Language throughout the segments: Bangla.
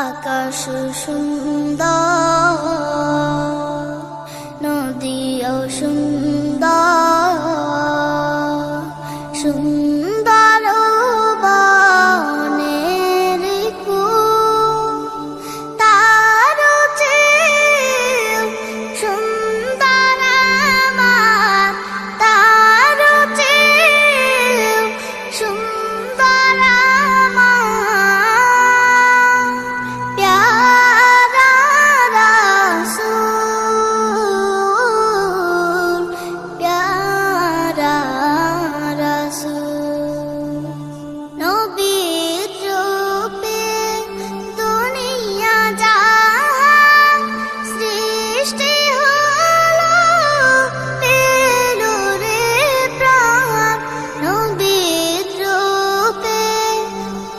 আকাশ সুন্দর, নদীও সুন্দর, সুন্দর বনের কূল, তার চেয়েও সুন্দর আমার, তার চেয়েও সুন্দর আমার প্যারা রাসূল, প্যারা রাসূল। নবীর রূপে দুনিয়া জাহান সৃষ্টি হলো, পেল রে প্রাণ। নবীর রূপে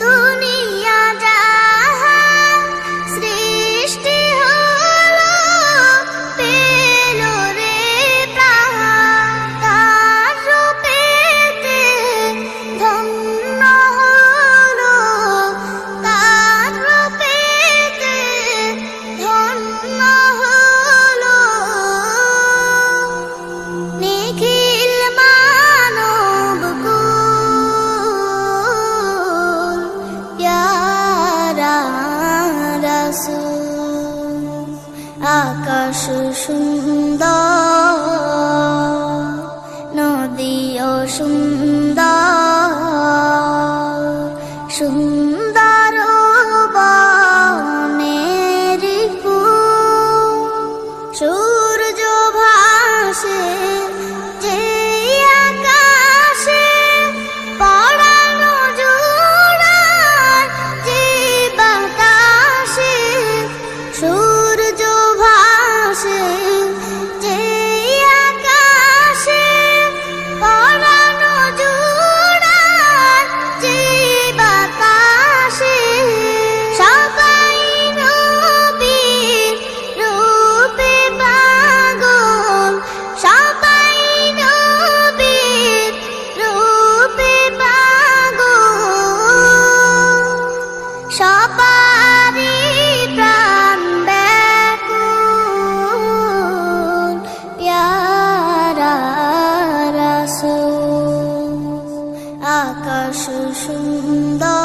দুনিয়া জাহান সৃষ্টি হলো, পেল রে প্রাণ। তার রূপেতে ধন্য হলো, তার রূপেতে ধন্য হলো। নিখিল মানবকুল, প্যারা রাসূল। আকাশ সুন্দর, নদীও সুন্দর, সুন্দর বনের কূল। সূর্য ভাসে যে আকাশে, পরানো জোড়ায় যে বাতাসে। সূর্য ভাসে যে আকাশে, পরানো জোড়ায় যে বাতাসে। সবাই নবীর রূপে পাগল, সবাই নবীর রূপে পাগল। সবারই প্রাণ ব্যাকুল, প্যারা রাসূল। আকাশ সুন্দর,